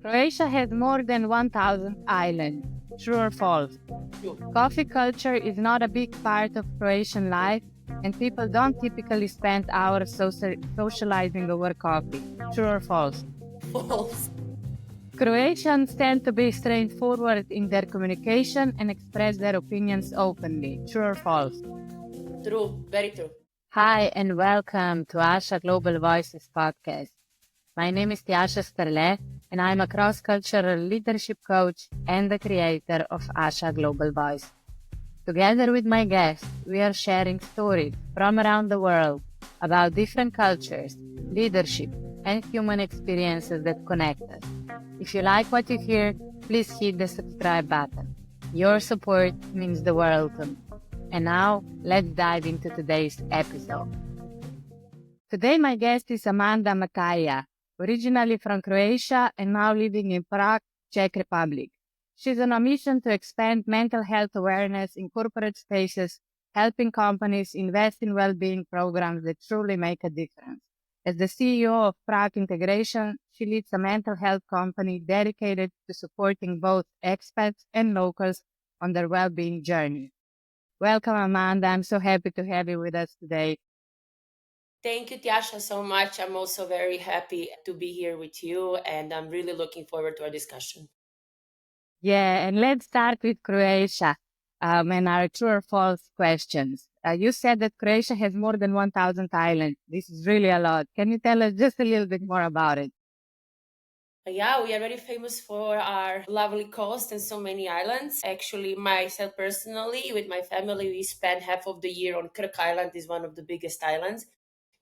Croatia has more than 1,000 islands. True or false? True. Coffee culture is not a big part of Croatian life, and people don't typically spend hours socializing over coffee. True or false? False. Croatians tend to be straightforward in their communication and express their opinions openly. True or false? True. Very true. Hi, and welcome to ASHA Global Voices Podcast. My name is Tjasa Strle, and I'm a cross-cultural leadership coach and the creator of ASHA Global Voice. Together with my guests, we are sharing stories from around the world about different cultures, leadership, and human experiences that connect us. If you like what you hear, please hit the subscribe button. Your support means the world to me. And now, let's dive into today's episode. Today, my guest is Amanda Mataija, originally from Croatia and now living in Prague, Czech Republic. She's on a mission to expand mental health awareness in corporate spaces, helping companies invest in well-being programs that truly make a difference. As the CEO of Prague Integration, she leads a mental health company dedicated to supporting both expats and locals on their well-being journey. Welcome, Amanda. I'm so happy to have you with us today. Thank you, Tjasa, so much. I'm also very happy to be here with you, and I'm really looking forward to our discussion. Yeah, and let's start with Croatia and our true or false questions. You said that Croatia has more than 1,000 islands. This is really a lot. Can you tell us just a little bit more about it? Yeah, we are very famous for our lovely coast and so many islands. Actually, myself personally, with my family, we spend half of the year on Krk Island, is one of the biggest islands.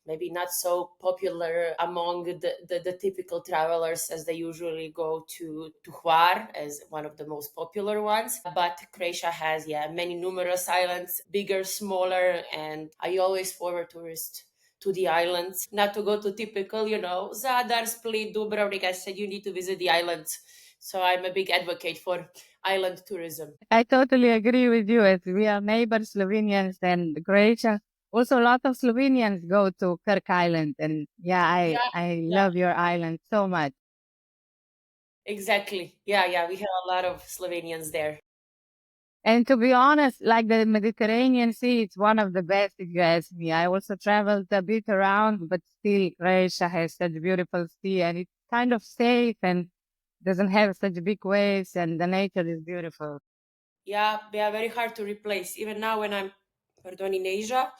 Maybe not so popular among the typical travelers as they usually go to Hvar as one of the most popular ones. But Croatia has, many numerous islands, bigger, smaller, and I always forward tourists to the islands, not to go to typical, Zadar, Split, Dubrovnik. I said you need to visit the islands. So I'm a big advocate for island tourism. I totally agree with you. As we are neighbors, Slovenians and Croatia. Also, a lot of Slovenians go to Krk Island. And I love your island so much. Exactly. Yeah, we have a lot of Slovenians there. And to be honest, like the Mediterranean Sea, it's one of the best if you ask me. I also traveled a bit around, but still Croatia has such beautiful sea and it's kind of safe and doesn't have such big waves and the nature is beautiful. Yeah, they are very hard to replace. Even now when I'm, in Asia,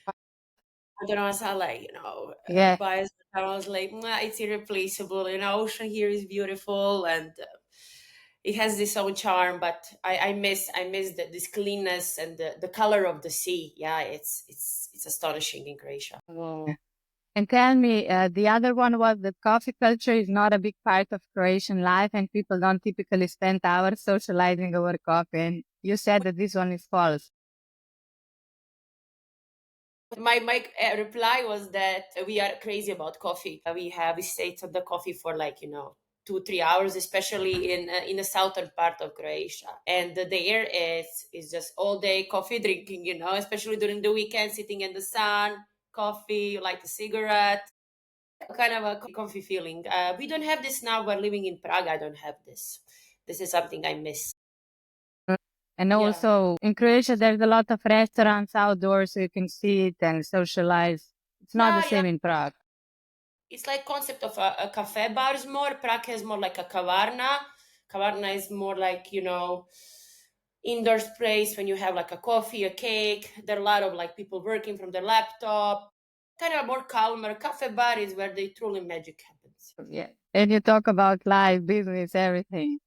I don't know, I like, Yeah. bias, I was like, "Nah, it's irreplaceable. Ocean here is beautiful and it has this own charm, but I miss this cleanness and the color of the sea. Yeah, it's astonishing in Croatia. Yeah. And tell me, the other one was that coffee culture is not a big part of Croatian life and people don't typically spend hours socializing over coffee. And you said that this one is false. My reply was that we are crazy about coffee. We stayed on the coffee for 2-3 hours, especially in the southern part of Croatia. And there is just all day coffee drinking. Especially during the weekend, sitting in the sun, coffee, you light a cigarette, kind of a comfy feeling. We don't have this now. We're living in Prague. I don't have this. This is something I miss. And Yeah. also in Croatia, there's a lot of restaurants outdoors so you can sit and socialize. It's not the same in Prague. It's like concept of a cafe bars more. Prague is more like a kavarna. Kavarna is more like, indoor space when you have like a coffee, a cake. There are a lot of like people working from their laptop. Kind of more calmer. Cafe bar is where the truly magic happens. Yeah. And you talk about life, business, everything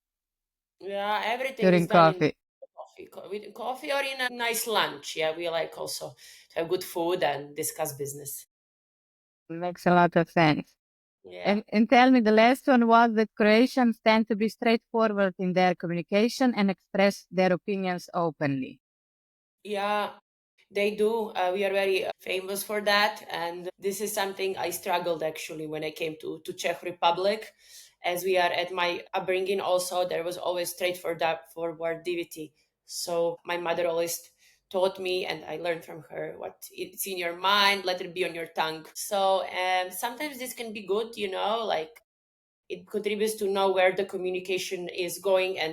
Yeah, everything during is done in coffee. with coffee or in a nice lunch. Yeah, we like also to have good food and discuss business. Makes a lot of sense. Yeah. And tell me, the last one was that Croatians tend to be straightforward in their communication and express their opinions openly. Yeah, they do. We are very famous for that. And this is something I struggled actually when I came to Czech Republic. As we are at my upbringing also, there was always straightforwardivity. So my mother always taught me, and I learned from her, what it's in your mind, let it be on your tongue. So sometimes this can be good, like it contributes to know where the communication is going and,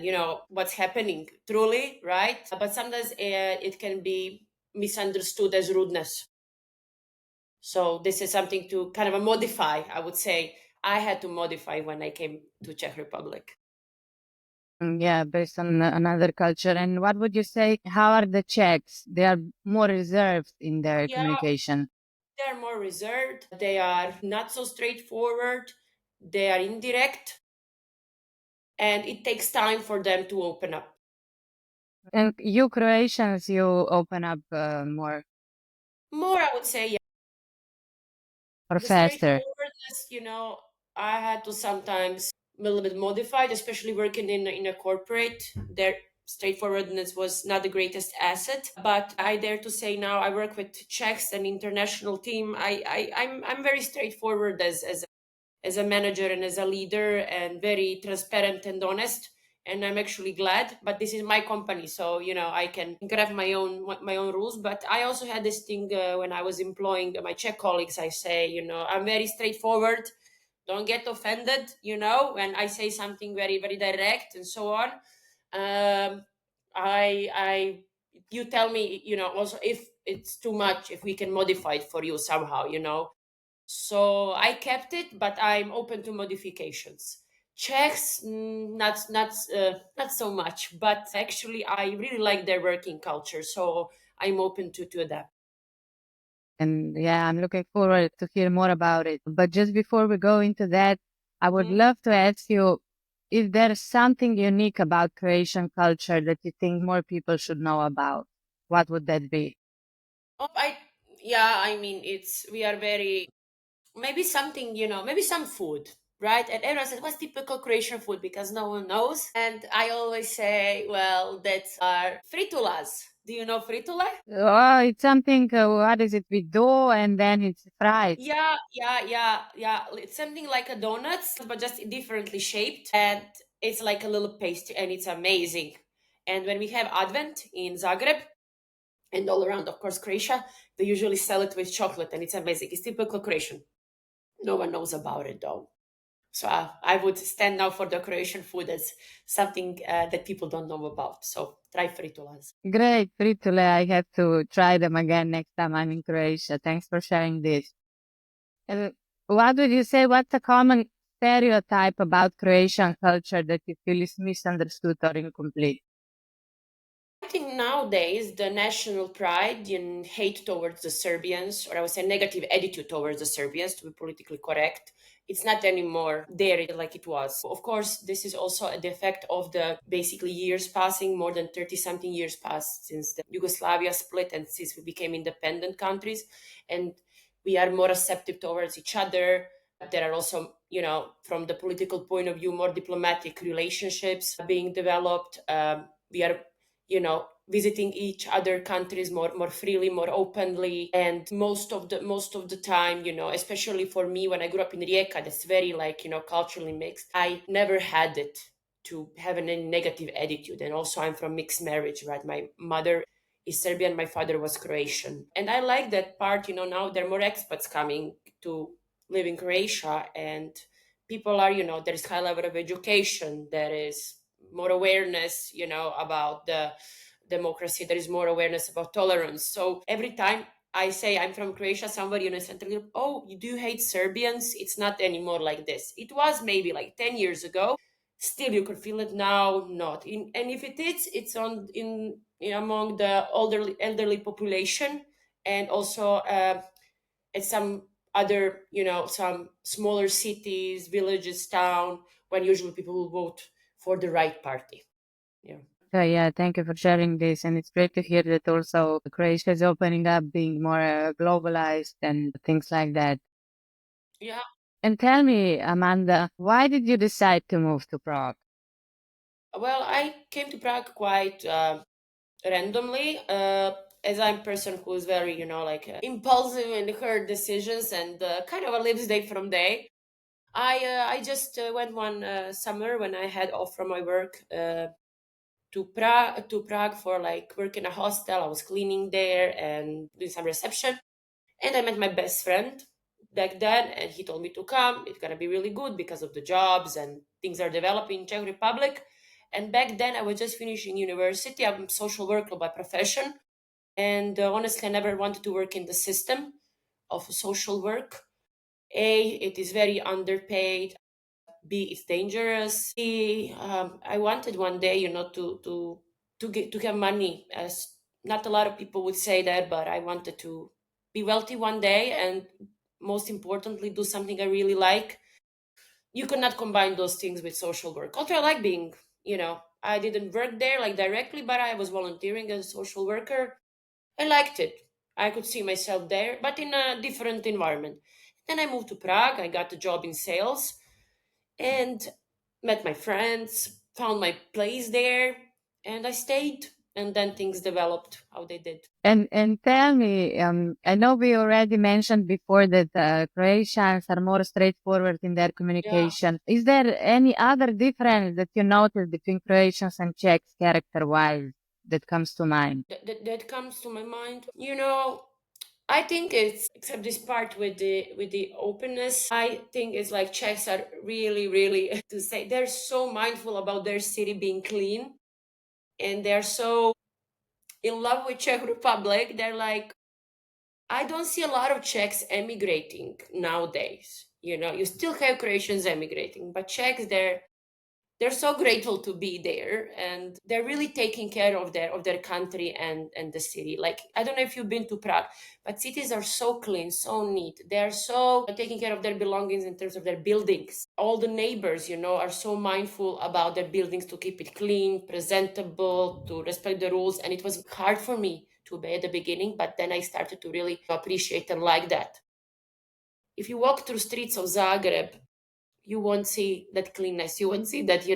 what's happening truly, right? But sometimes it can be misunderstood as rudeness. So this is something to kind of modify, I would say. I had to modify when I came to Czech Republic. Yeah, based on another culture. And what would you say? How are the Czechs? They are more reserved in their Yeah, communication. they're more reserved. They are not so straightforward. They are indirect. And it takes time for them to open up. And you Croatians, you open up more More, I would say, yeah. or The faster. straightforwardness, I had to sometimes a little bit modified, especially working in a corporate. Their straightforwardness was not the greatest asset, but I dare to say now I work with Czechs and international team. I'm very straightforward as a manager and as a leader, and very transparent and honest. And I'm actually glad, but this is my company, so I can have my own rules. But I also had this thing when I was employing my Czech colleagues. I say, I'm very straightforward. Don't get offended, when I say something very, very direct and so on. I you tell me, also if it's too much, if we can modify it for you somehow. So I kept it, but I'm open to modifications. Czechs, not so much, but actually I really like their working culture, so I'm open to adapt. And yeah, I'm looking forward to hear more about it. But just before we go into that, I would Mhm. love to ask you if there's something unique about Croatian culture that you think more people should know about. What would that be? Oh, yeah, I mean, we are very, maybe something, maybe some food, right? And everyone says, what's typical Croatian food? Because no one knows. And I always say, well, that's our fritulas. Do you know fritula? Oh, it's something, what is it, with dough and then it's fried. Yeah. It's something like a donut, but just differently shaped. And it's like a little pastry, and it's amazing. And when we have Advent in Zagreb and all around, of course, Croatia, they usually sell it with chocolate, and it's amazing. It's typical Croatian. No one knows about it though. So I would stand now for the Croatian food as something that people don't know about. So try fritulas. Great, fritule. I have to try them again next time I'm in Croatia. Thanks for sharing this. Uh, what would you say? What's a common stereotype about Croatian culture that you feel is misunderstood or incomplete? I think nowadays the national pride and hate towards the Serbians, or I would say negative attitude towards the Serbians, to be politically correct, it's not anymore there like it was. Of course, this is also the effect of the basically years passing, more than 30 something years passed since the Yugoslavia split and since we became independent countries. And we are more receptive towards each other. There are also, from the political point of view, more diplomatic relationships being developed. We are visiting each other countries more freely, more openly. And most of the time, especially for me, when I grew up in Rijeka, that's very like, culturally mixed. I never had it to have any negative attitude. And also I'm from mixed marriage, right? My mother is Serbian, my father was Croatian. And I like that part. Now there are more expats coming to live in Croatia, and people are, there's high level of education, there is more awareness, about the democracy, there is more awareness about tolerance. So every time I say I'm from Croatia, somebody in a Central Europe, oh, you do hate Serbians? It's not anymore like this. It was maybe like 10 years ago. Still, you could feel it now, not. And if it is, it's among the elderly population, and also at some other, some smaller cities, villages, town, when usually people will vote for the right party. Yeah. So yeah, thank you for sharing this. And it's great to hear that also Croatia is opening up, being more globalized and things like that. Yeah. And tell me, Amanda, why did you decide to move to Prague? Well, I came to Prague quite randomly. As I'm a person who is very, like impulsive in her decisions, and kind of lives day from day. I just went one summer when I had off from my work to Prague for like work in a hostel. I was cleaning there and doing some reception, and I met my best friend. back then, and he told me to come. It's gonna be really good because of the jobs and things are developing in Czech Republic. And back then, I was just finishing university. I'm a social worker by profession, and honestly, I never wanted to work in the system of social work. A, it is very underpaid. B, it's dangerous. C, I wanted one day, to have money. As not a lot of people would say that, but I wanted to be wealthy one day, and most importantly, do something I really like. You cannot combine those things with social work. Also, I like being, I didn't work there like directly, but I was volunteering as a social worker. I liked it. I could see myself there, but in a different environment. Then I moved to Prague. I got a job in sales and met my friends, found my place there, and I stayed. And then things developed how they did. And tell me, I know we already mentioned before that Croatians are more straightforward in their Yeah, communication. Is there any other difference that you notice between Croatians and Czechs character-wise that comes to mind? that comes to my mind. I think it's except this part with the openness. I think it's like Czechs are really, really to say they're so mindful about their city being clean, and they're so in love with Czech Republic. They're like, I don't see a lot of Czechs emigrating nowadays. You still have Croatians emigrating, but Czechs, they're so grateful to be there, and they're really taking care of their country and the city. Like, I don't know if you've been to Prague, but cities are so clean, so neat. They're so taking care of their belongings in terms of their buildings. All the neighbors, are so mindful about their buildings to keep it clean, presentable, to respect the rules. And it was hard for me to obey at the beginning, but then I started to really appreciate and like that. If you walk through streets of Zagreb, you won't see that cleanness. You won't see that,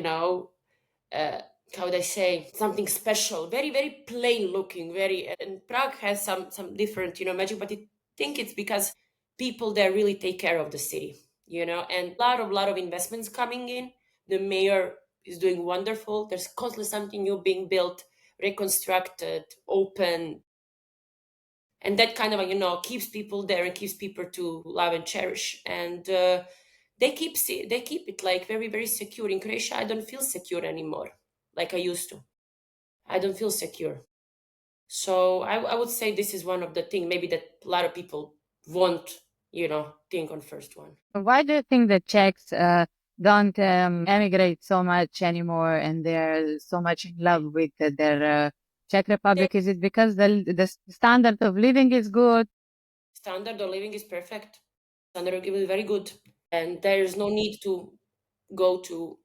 uh, how would I say, something special. Very, very plain looking. And Prague has some different, magic. But I think it's because people there really take care of the city, and a lot of investments coming in. The mayor is doing wonderful. There's constantly something new being built, reconstructed, open, and that kind of keeps people there and keeps people to love and cherish. And they keep it like very, very secure. In Croatia, I don't feel secure anymore like I used to. I don't feel secure. So I would say this is one of the things maybe that a lot of people won't think on first one. Why do you think that Czechs don't emigrate so much anymore and they're so much in love with their Czech The Republic? Is it because the standard of living is good? standard of living is perfect. Standard of living is very good, and there is no need to go to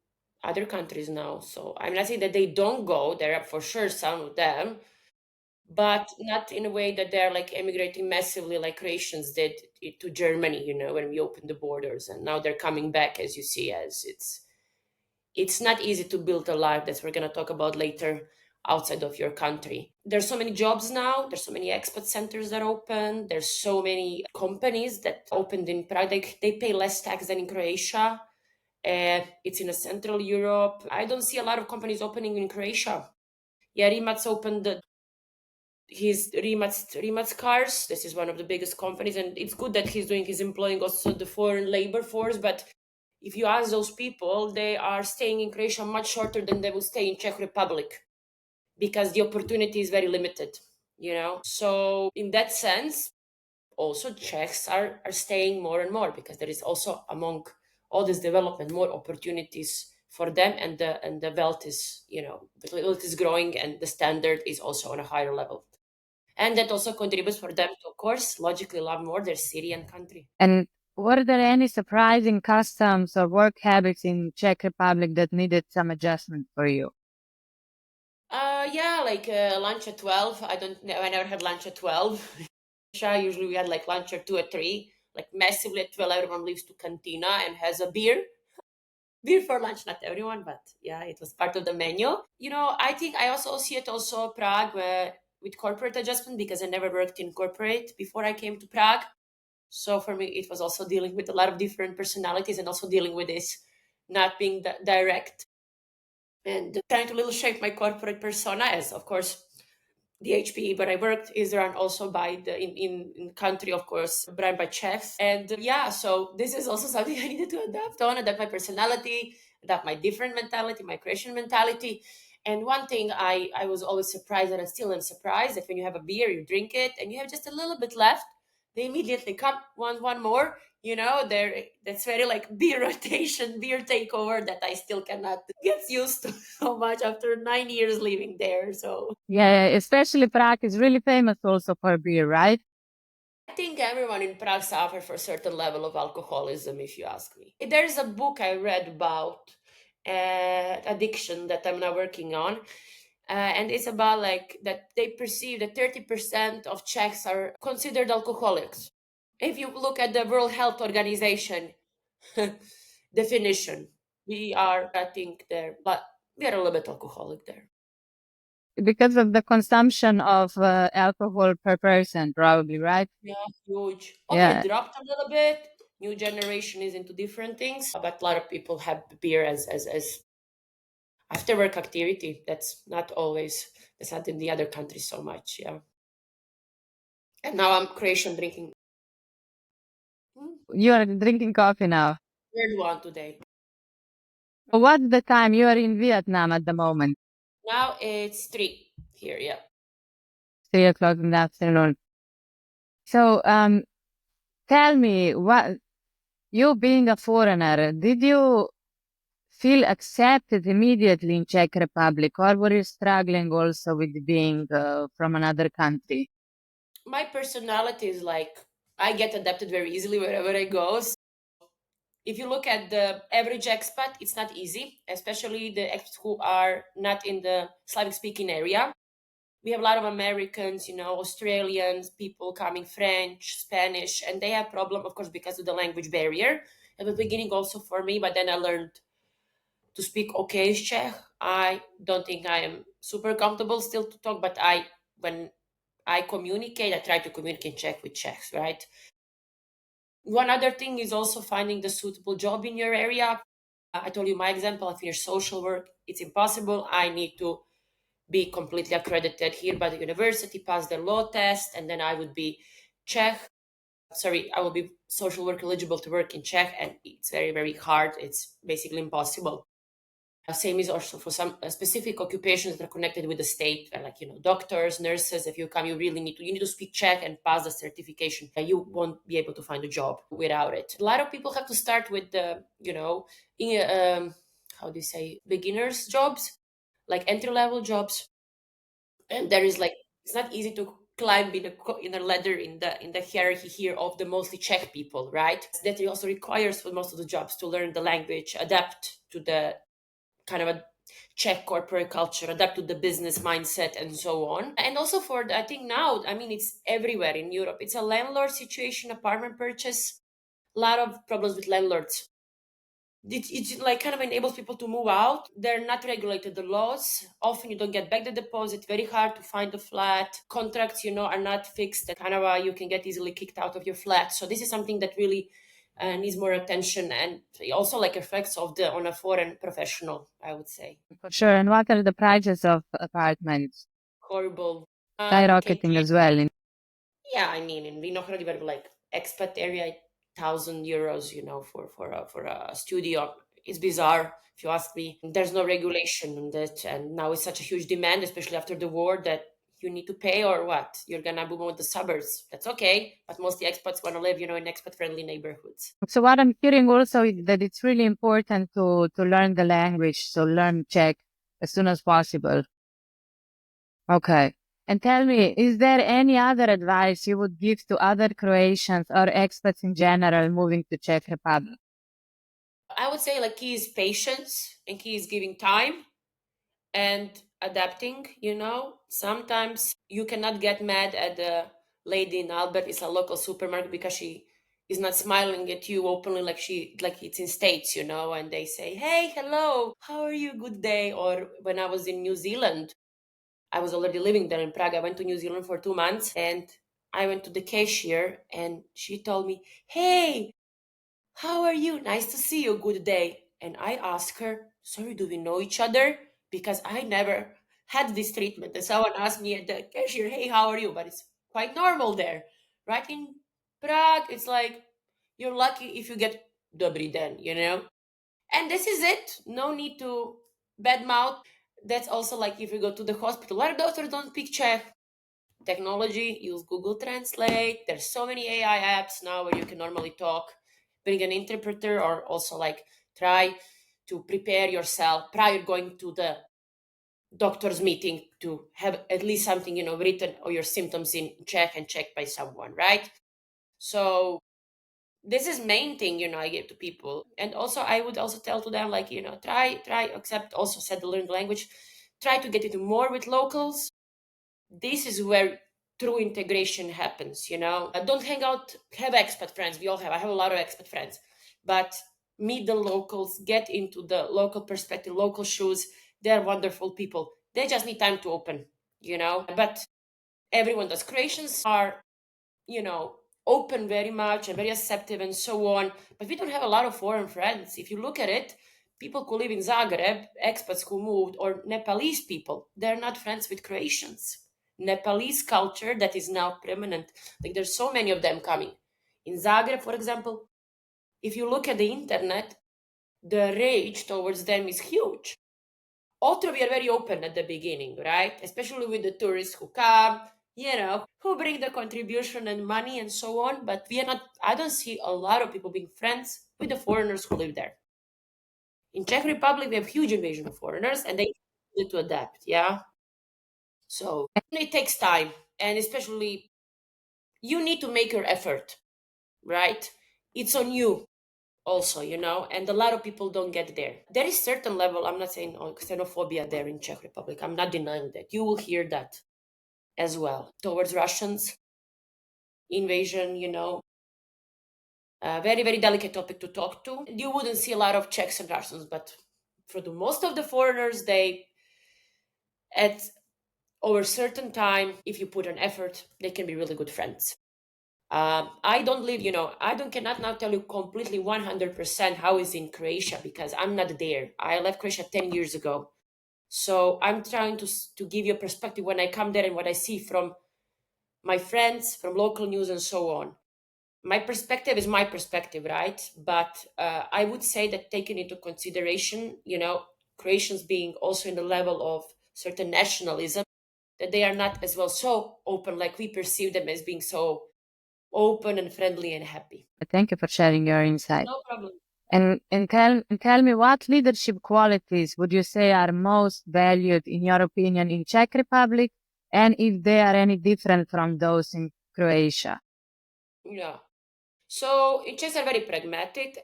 other countries now. So I'm not saying that they don't go. There are for sure some of them, but not in a way that they're like emigrating massively like Croatians did to Germany, when we opened the borders, and now they're coming back, as you see, as it's not easy to build a life that we're going to talk about later outside of your country. There's so many jobs now. There's so many expat centers that open. There's so many companies that opened in Prague. They pay less tax than in Croatia. It's in a Central Europe. I don't see a lot of companies opening in Croatia. Yeah, Rimac opened his Rimac cars. This is one of the biggest companies, and it's good that he's employing also the foreign labor force. But if you ask those people, they are staying in Croatia much shorter than they will stay in Czech Republic because the opportunity is very limited. So in that sense, also Czechs are staying more and more because there is also among all this development more opportunities for them, and the wealth is the wealth is growing, and the standard is also on a higher level, and that also contributes for them to, of course, logically love more their city and country. And were there any surprising customs or work habits in Czech Republic that needed some adjustment for you? Yeah, like lunch at 12. I never had lunch at 12. Usually we had like lunch at 2 or 3. Like massively at 12, everyone leaves to cantina and has a beer. Beer for lunch, not everyone, but yeah, it was part of the menu. I think I also associate also Prague with corporate adjustment because I never worked in corporate before I came to Prague. So for me, it was also dealing with a lot of different personalities and also dealing with this not being direct and trying to little shape my corporate persona as, of course, The HP where I worked is run also by the in country, of course, run by Czechs. And yeah, so this is also something I needed to adapt my personality, adapt my different mentality, my Croatian mentality. And one thing I was always surprised, and I still am surprised, that when you have a beer, you drink it, and you have just a little bit left, they immediately come one more. There that's very like beer rotation, beer takeover that I still cannot get used to so much after 9 years living there. So Yeah, especially Prague is really famous also for beer, right? I think everyone in Prague suffers for a certain level of alcoholism, if you ask me. There's a book I read about addiction that I'm now working on. And it's about like that they perceive that 30% of Czechs are considered alcoholics. If you look at the World Health Organization definition, we are, I think, there, but we are a little bit alcoholic there. Because of the consumption of alcohol per person, probably, right? Yeah, huge. Okay, it Yeah. dropped a little bit. New generation is into different things, but a lot of people have beer as after work activity. That's not in the other countries so much. Yeah. And now I'm Croatian drinking You are drinking coffee now. third one today. What's the time? You are in Vietnam at the moment, Now it's 3 here. Yeah. 3 o'clock in the afternoon. So, tell me, what you being a foreigner, did you feel accepted immediately in Czech Republic, or were you struggling also with being from another country? My personality is like I get adapted very easily wherever I go. So if you look at the average expat, it's not easy, especially the expats who are not in the Slavic speaking area. We have a lot of Americans, Australians, people coming French, Spanish, and they have problem, of course, because of the language barrier. At the beginning, also for me, but then I learned to speak okay Czech. I don't think I am super comfortable still to talk, but when I communicate, I try to communicate Czech with Czechs, right? One other thing is also finding the suitable job in your area. I told you my example. I finished social work. It's impossible. I need to be completely accredited here by the university, pass the law test, and then I would be Czech. Sorry, I will be social work eligible to work in Czech, and it's very, very hard. It's basically impossible. Same is also for some specific occupations that are connected with the state, like doctors, nurses. If you come, you need to speak Czech and pass the certification. You won't be able to find a job without it. A lot of people have to start with the how do you say, beginners jobs, like entry level jobs, and there is like it's not easy to climb in a ladder in the hierarchy here of the mostly Czech people, right? That also requires for most of the jobs to learn the language, adapt to the kind of a Czech corporate culture, adapt to the business mindset, and so on. And also I think now, I mean, it's everywhere in Europe. It's a landlord situation, apartment purchase. A lot of problems with landlords. It like kind of enables people to move out. They're not regulated, the laws. Often you don't get back the deposit. Very hard to find a flat. Contracts, are not fixed. That kind of you can get easily kicked out of your flat. So this is something that really needs more attention, and also like effects on a foreign professional, I would say. For sure. And what are the prices of apartments? Horrible. Can Skyrocketing as well. Yeah, I mean, in Vinohrady, where like expat area, €1,000, for a studio. It's bizarre, if you ask me. There's no regulation on that, and now it's such a huge demand, especially after the war, that you need to pay or what? You're gonna move on with the suburbs. That's okay, but mostly expats want to live, in expat-friendly neighborhoods. So what I'm hearing also is that it's really important to learn the language, so learn Czech as soon as possible. Okay. And tell me, is there any other advice you would give to other Croatians or expats in general moving to Czech Republic? I would say like key is patience and key is giving time and adapting. Sometimes you cannot get mad at the lady in Albert, it's a local supermarket, because she is not smiling at you openly like it's in States, and they say, hey, hello, how are you, good day. Or when I was in New Zealand, I was already living there in Prague. I went to New Zealand for 2 months, and I went to the cashier and she told me, hey, how are you? Nice to see you. Good day. And I asked her, sorry, do we know each other? Because I never had this treatment. And someone asked me at the cashier, hey, how are you? But it's quite normal there. Right in Prague, it's like you're lucky if you get dobry den, And this is it. No need to badmouth. That's also like if you go to the hospital. A lot of doctors don't speak Czech. Technology, use Google Translate. There's so many AI apps now where you can normally talk, bring an interpreter, or also like try to prepare yourself prior going to the doctor's meeting to have at least something, written or your symptoms in Czech and checked by someone, right? So this is main thing, I give to people. And also I would also tell to them, like, try, except also said the learned language, try to get into more with locals. This is where true integration happens, Don't hang out, have expat friends. I have a lot of expat friends, but meet the locals, get into the local perspective, local shoes. They're wonderful people. They just need time to open, But everyone does. Croatians are, open very much and very accepting and so on. But we don't have a lot of foreign friends. If you look at it, people who live in Zagreb, expats who moved, or Nepalese people, they're not friends with Croatians. Nepalese culture that is now permanent. Like there's so many of them coming. In Zagreb, for example, if you look at the internet, the rage towards them is huge. Also, we are very open at the beginning, right? Especially with the tourists who come, who bring the contribution and money and so on. But I don't see a lot of people being friends with the foreigners who live there. In Czech Republic, we have huge invasion of foreigners and they need to adapt, yeah? So it takes time. And especially, you need to make your effort, right? It's on you also, and a lot of people don't get there. There is certain level, I'm not saying xenophobia there in Czech Republic. I'm not denying that. You will hear that as well towards Russians, invasion, very, very delicate topic to talk to. You wouldn't see a lot of Czechs and Russians, but for the most of the foreigners, at over a certain time, if you put an effort, they can be really good friends. I don't live, cannot now tell you completely 100% how is in Croatia because I'm not there. I left Croatia 10 years ago. So I'm trying to give you a perspective when I come there and what I see from my friends, from local news and so on. My perspective is my perspective, right? But I would say that taking into consideration, Croatians being also in the level of certain nationalism, that they are not as well so open like we perceive them as being so open and friendly and happy. Thank you for sharing your insight. No problem. And tell me, what leadership qualities would you say are most valued in your opinion in Czech Republic, and if they are any different from those in Croatia? Yeah. So in Czechs are very pragmatic,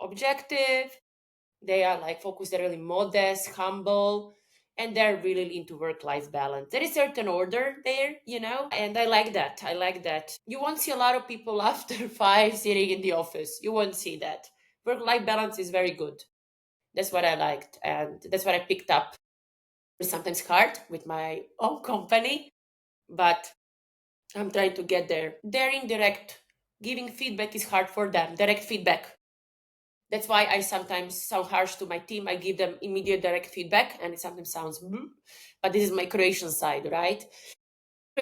objective. They are like focused, they're really modest, humble, and they're really into work-life balance. There is certain order there, and I like that. You won't see a lot of people after 5 sitting in the office. You won't see that. Work-life balance is very good. That's what I liked, and that's what I picked up. It's sometimes hard with my own company, but I'm trying to get there. They're indirect. Giving feedback is hard for them. Direct feedback. That's why I sometimes sound harsh to my team. I give them immediate direct feedback, and it sometimes sounds, but this is my Croatian side, right?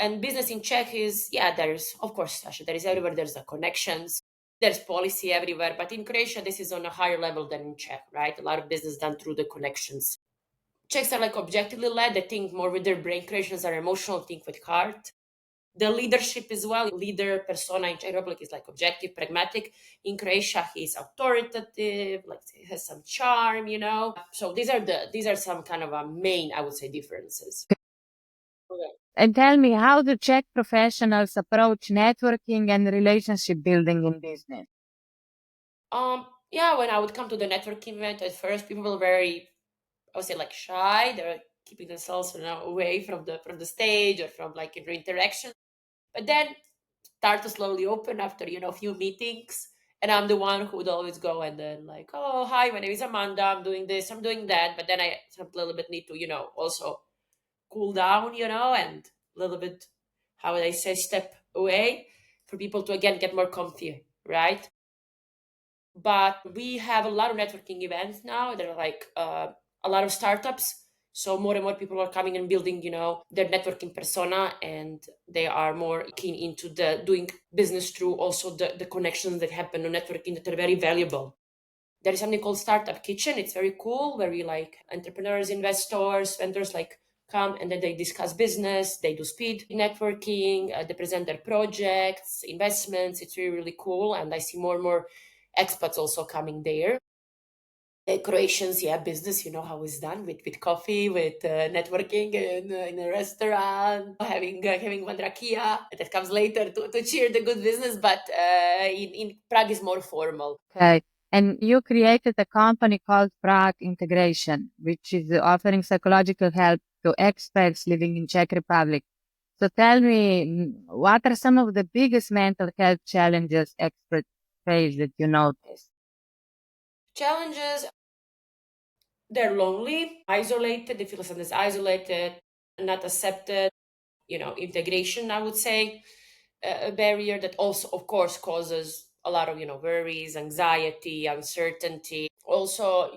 And business in Czech is, there's, of course, Sasha, there is everywhere. There's the connections, there's policy everywhere. But in Croatia, this is on a higher level than in Czech, right? A lot of business done through the connections. Czechs are like objectively led. They think more with their brain. Croatians are emotional, think with heart. The leadership as well, leader persona in Czech Republic is like objective, pragmatic. In Croatia, he's authoritative, like he has some charm, So these are some kind of main, I would say, differences. Okay. And tell me, how do Czech professionals approach networking and relationship building in business? When I would come to the networking event, at first people were very, I would say, like shy. They were keeping themselves away from the stage or from like interaction. But then start to slowly open after a few meetings, and I'm the one who would always go and then like, oh hi, my name is Amanda, I'm doing this, I'm doing that, but then I a little bit need to also cool down, and a little bit, how would I say, step away for people to again get more comfy, right? But we have a lot of networking events now. There are like a lot of startups So more and more people are coming and building, their networking persona, and they are more keen into the doing business through also the connections that happen on networking that are very valuable. There is something called Startup Kitchen. It's very cool, where we like entrepreneurs, investors, vendors like come and then they discuss business, they do speed networking, they present their projects, investments. It's really, really cool. And I see more and more expats also coming there. Croatians, business, you know how it's done with coffee, with networking in a restaurant, having one rakia that comes later to cheer the good business. But in Prague is more formal. Okay. And you created a company called Prague Integration, which is offering psychological help to expats living in Czech Republic. So tell me, what are some of the biggest mental health challenges experts face that you notice? Challenges, they're lonely, isolated, they feel sometimes isolated, not accepted, integration, I would say, a barrier that also, of course, causes a lot of, worries, anxiety, uncertainty. Also,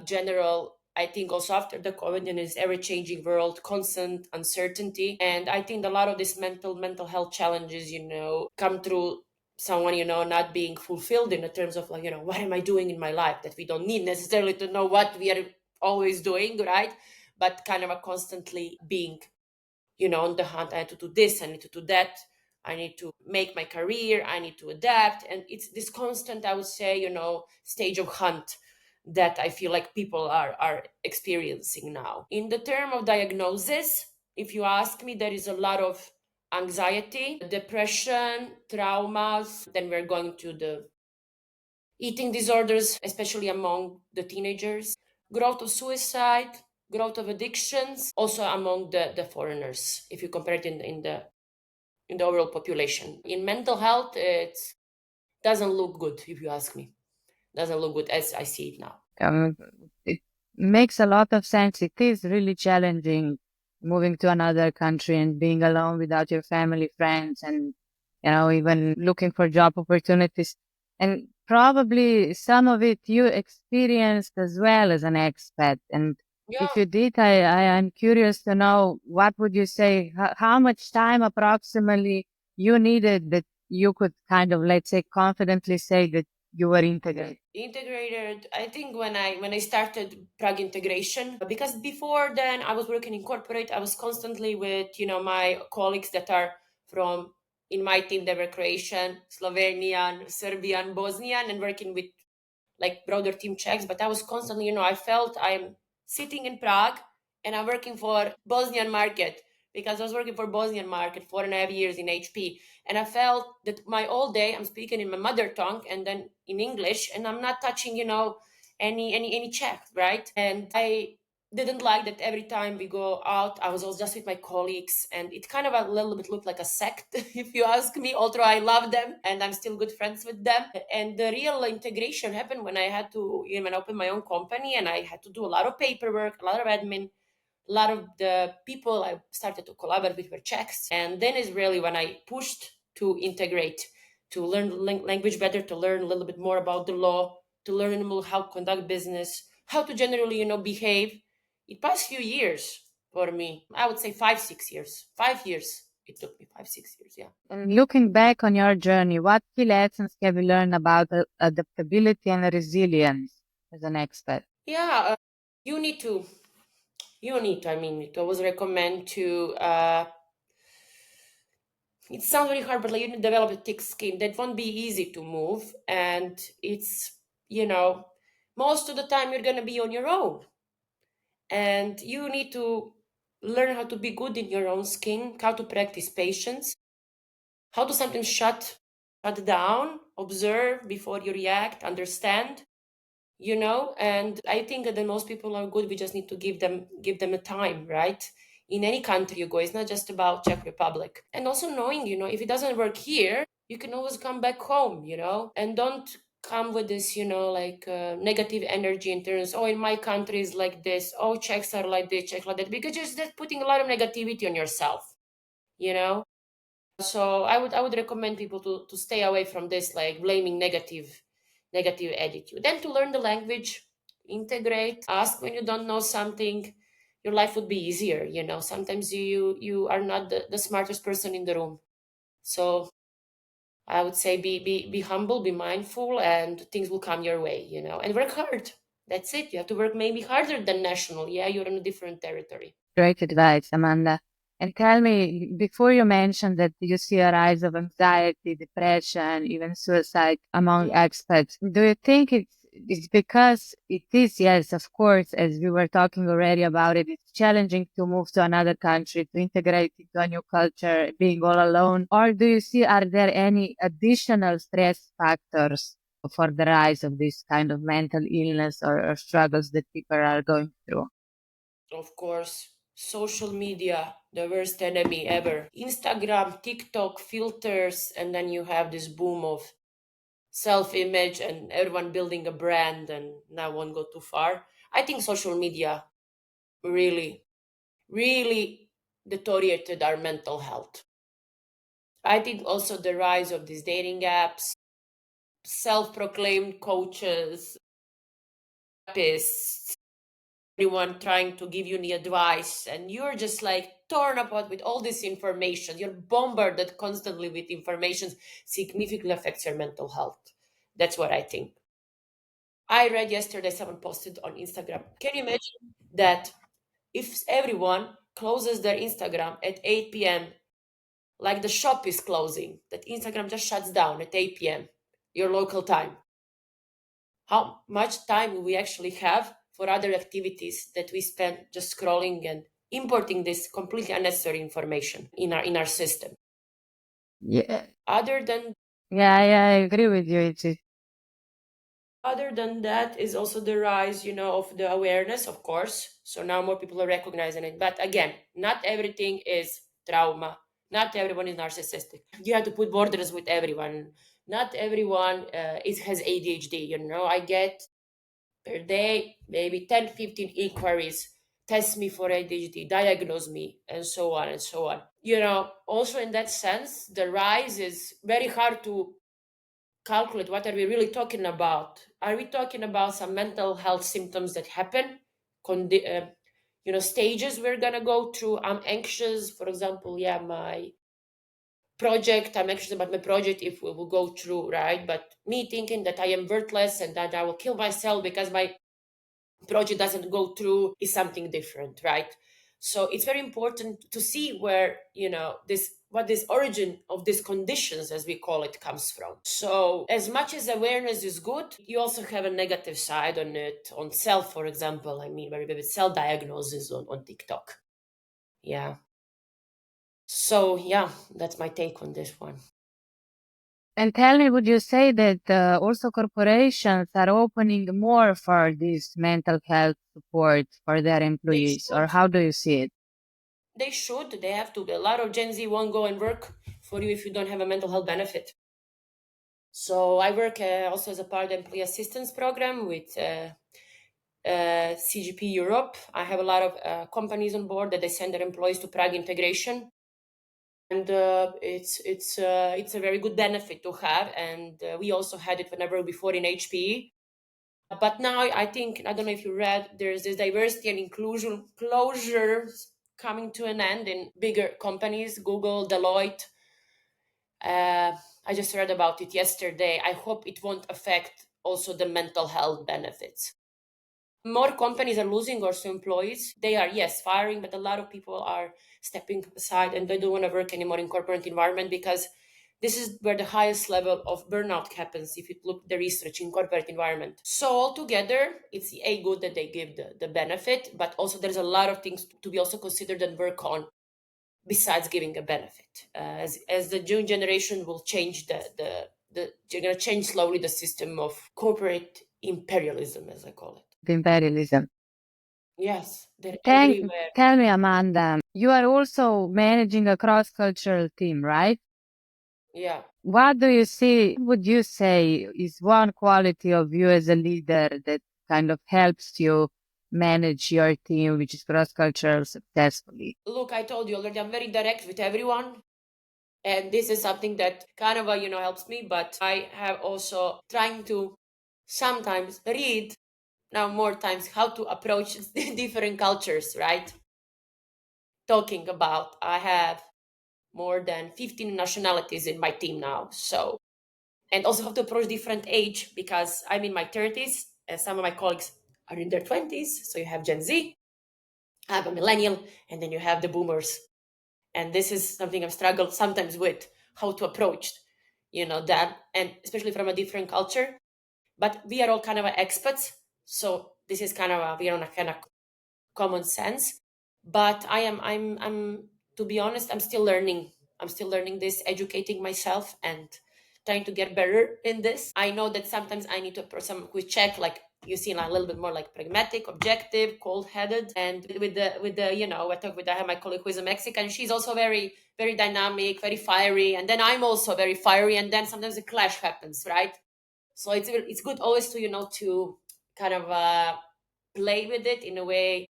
general, I think also after the COVID in this ever-changing world, constant uncertainty. And I think a lot of these mental health challenges, come through someone, not being fulfilled in the terms of like, what am I doing in my life, that we don't need necessarily to know what we are always doing, right? But kind of a constantly being, on the hunt. I need to do this, I need to do that, I need to make my career, I need to adapt. And it's this constant, I would say, stage of hunt that I feel like people are experiencing now. In the term of diagnosis, if you ask me, there is a lot of anxiety, depression, traumas. Then we're going to the eating disorders, especially among the teenagers, growth of suicide, growth of addictions, also among the foreigners, if you compare it in the overall population. In mental health, it doesn't look good, if you ask me. Doesn't look good as I see it now. It makes a lot of sense. It is really challenging moving to another country and being alone without your family, friends, and even looking for job opportunities. And probably some of it you experienced as well as an expat. And Yeah. if you did, I'm curious to know, what would you say, how much time approximately you needed that you could kind of, let's say, confidently say that you were Integrated, I think when I started Prague integration, because before then I was working in corporate, I was constantly with my colleagues that are from, in my team they were Croatian, Slovenian, Serbian, Bosnian, and working with like broader team Czechs. But I was constantly, I felt I'm sitting in Prague and I'm working for Bosnian market, because I was working for Bosnian market 4.5 years in HP. And I felt that my all day I'm speaking in my mother tongue and then in English, and I'm not touching, any Czech, right? And I didn't like that every time we go out, I was just with my colleagues, and it kind of a little bit looked like a sect, if you ask me, although I love them and I'm still good friends with them. And the real integration happened when I had to, when I opened my own company and I had to do a lot of paperwork, a lot of admin. A lot of the people I started to collaborate with were Czechs. And then is really when I pushed to integrate, to learn language better, to learn a little bit more about the law, to learn more how to conduct business, how to generally, behave. It passed few years for me. I would say 5-6 years. 5 years. It took me 5-6 years, yeah. And looking back on your journey, what key lessons have you learned about adaptability and resilience as an expat? Yeah, you need to, I mean, it always recommend to, it sounds very hard, but like you need to develop a thick skin. That won't be easy to move. And it's, most of the time you're going to be on your own. And you need to learn how to be good in your own skin, how to practice patience, how to sometimes shut down, observe before you react, understand, and I think that most people are good. We just need to give them a time, right? In any country you go, it's not just about Czech Republic. And also knowing, if it doesn't work here, you can always come back home, and don't come with this, like negative energy in terms, oh, in my country is like this, oh, Czechs are like this, Czech like that, because you're just putting a lot of negativity on yourself, you know so I would recommend people to stay away from this, like blaming negative attitude. Then to learn the language, integrate, ask when you don't know something, your life would be easier. Sometimes you are not the smartest person in the room. So I would say be humble, be mindful, and things will come your way, and work hard. That's it. You have to work maybe harder than national. Yeah, you're in a different territory. Great advice, Amanda. And tell me, before you mentioned that you see a rise of anxiety, depression, even suicide among expats, do you think it's because it is, yes, of course, as we were talking already about it, it's challenging to move to another country, to integrate into a new culture, being all alone? Or do you see, are there any additional stress factors for the rise of this kind of mental illness or struggles that people are going through? Of course, social media, the worst enemy ever. Instagram, TikTok, filters, and then you have this boom of self-image and everyone building a brand, and now won't go too far. I think social media really, really deteriorated our mental health. I think also the rise of these dating apps, self-proclaimed coaches, therapists, everyone trying to give you the advice, and you're just like torn apart with all this information. You're bombarded constantly with information, significantly affects your mental health. That's what I think. I read yesterday someone posted on Instagram. Can you imagine that if everyone closes their Instagram at 8 p.m., like the shop is closing, that Instagram just shuts down at 8 p.m., your local time? How much time will we actually have for other activities that we spend just scrolling and importing this completely unnecessary information in our system? Yeah, Other than yeah, I agree with you. Other than that is also the rise, of the awareness, of course. So now more people are recognizing it. But again, not everything is trauma. Not everyone is narcissistic. You have to put borders with everyone. Not everyone has ADHD. I get per day maybe 10, 15 inquiries. Test me for ADHD, diagnose me, and so on and so on. Also in that sense, the rise is very hard to calculate. What are we really talking about? Are we talking about some mental health symptoms that happen, stages we're gonna go through? I'm anxious, for example. Yeah, I'm anxious about my project if we will go through, right? But me thinking that I am worthless and that I will kill myself because my project doesn't go through is something different, right? So it's very important to see where this origin of these conditions, as we call it, comes from. So as much as awareness is good, you also have a negative side on it, on self, for example. I mean, very vivid self-diagnosis on TikTok. Yeah. So yeah, that's my take on this one. And tell me, would you say that also corporations are opening more for this mental health support for their employees, or how do you see it? They should. They have to. A lot of Gen Z won't go and work for you if you don't have a mental health benefit. So I work also as a part of the employee assistance program with CGP Europe. I have a lot of companies on board that they send their employees to Prague integration, and it's a very good benefit to have. And we also had it whenever before in HPE. But now I think, I don't know if you read, there's this diversity and inclusion closures coming to an end in bigger companies, Google, Deloitte. I just read about it yesterday. I hope it won't affect also the mental health benefits. More companies are losing also employees. They are, yes, firing, but a lot of people are stepping aside and they don't want to work anymore in corporate environment because this is where the highest level of burnout happens if you look at the research in corporate environment. So altogether, it's good that they give the benefit, but also there's a lot of things to be also considered and work on besides giving a benefit. As the young generation will change they're going to change slowly the system of corporate imperialism, as I call it. The imperialism. Yes, they're Thank, everywhere. tell me, Amanda, you are also managing a cross-cultural team, right? Yeah. What do you see, would you say is one quality of you as a leader that kind of helps you manage your team, which is cross-cultural, successfully? Look, I told you already, I'm very direct with everyone. And this is something that kind of, helps me. But I have also trying to sometimes read now more times how to approach different cultures, right? Talking about, I have more than 15 nationalities in my team now. So, and also how to approach different age, because I'm in my 30s and some of my colleagues are in their 20s. So you have Gen Z, I have a millennial, and then you have the boomers. And this is something I've struggled sometimes with, how to approach, that, and especially from a different culture. But we are all kind of expats. So this is kind of we're on a kind of common sense. But I'm to be honest, I'm still learning. I'm still learning this, educating myself and trying to get better in this. I know that sometimes I need to approach some quick check, like you see, like a little bit more like pragmatic, objective, cold-headed. And with the I talk with, I have my colleague who is a Mexican. She's also very, very dynamic, very fiery, and then I'm also very fiery, and then sometimes a clash happens, right? So it's good always to to kind of play with it in a way,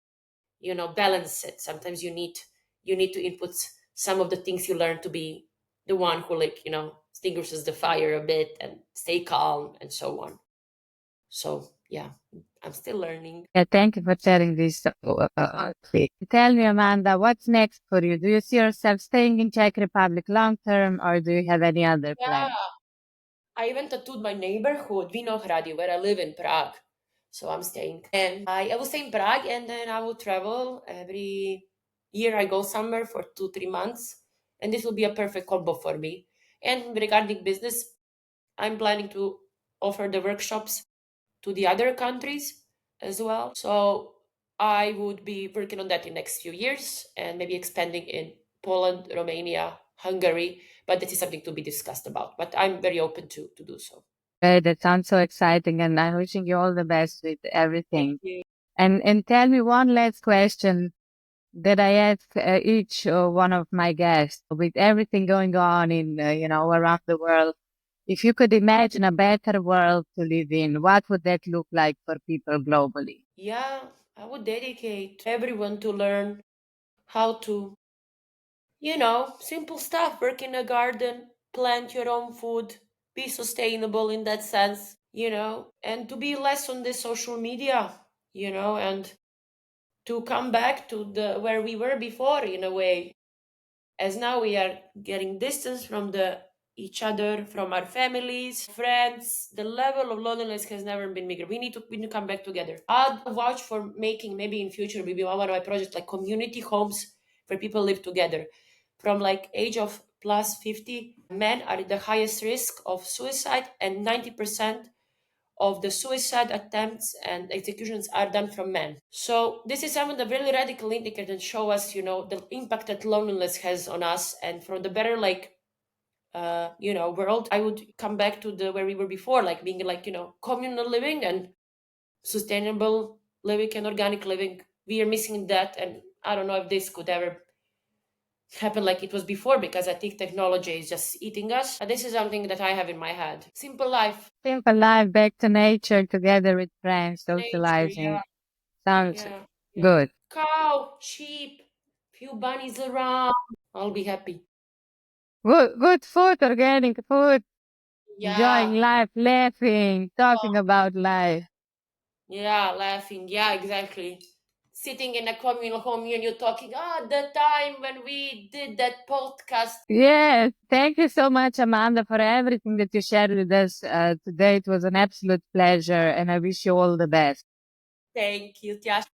balance it. Sometimes you need to input some of the things you learn to be the one who extinguishes the fire a bit and stay calm and so on. So yeah, I'm still learning. Yeah, thank you for sharing this. Tell me, Amanda, what's next for you? Do you see yourself staying in Czech Republic long term, or do you have any other Yeah, plan? I even tattooed my neighborhood, Vinohrady, where I live in Prague. So I'm staying. And I will stay in Prague, and then I will travel every year. I go somewhere for 2-3 months. And this will be a perfect combo for me. And regarding business, I'm planning to offer the workshops to the other countries as well. So I would be working on that in next few years and maybe expanding in Poland, Romania, Hungary. But this is something to be discussed about. But I'm very open to do so. That sounds so exciting, and I'm wishing you all the best with Thank everything. you. And tell me one last question that I ask each one of my guests. With everything going on in around the world, if you could imagine a better world to live in, what would that look like for people globally? Yeah, I would dedicate everyone to learn how to, simple stuff, work in a garden, plant your own food, be sustainable in that sense, and to be less on the social media, and to come back to the where we were before in a way, as now we are getting distance from the each other, from our families, friends. The level of loneliness has never been bigger. We need to come back together. I'd vouch for making, maybe in future, maybe one of my projects, like community homes where people live together. From like age of plus 50, men are at the highest risk of suicide, and 90% of the suicide attempts and executions are done from men. So this is some of the really radical indicators that show us, the impact that loneliness has on us. And for the better, world, I would come back to the where we were before, like being like, communal living and sustainable living and organic living. We are missing that, and I don't know if this could ever happen like it was before, because I think technology is just eating us. But this is something that I have in my head. Simple life, Simple life, back to nature, together with friends, nature, socializing. yeah, Sounds yeah, yeah. good. Cow, sheep, few bunnies around. I'll be happy. Good food, organic food, enjoying Yeah. life, laughing, talking about life. Yeah, laughing. Yeah, exactly. Sitting in a communal home and you're talking, the time when we did that podcast. Yes, thank you so much, Amanda, for everything that you shared with us today. It was an absolute pleasure, and I wish you all the best. Thank you, Tjasa.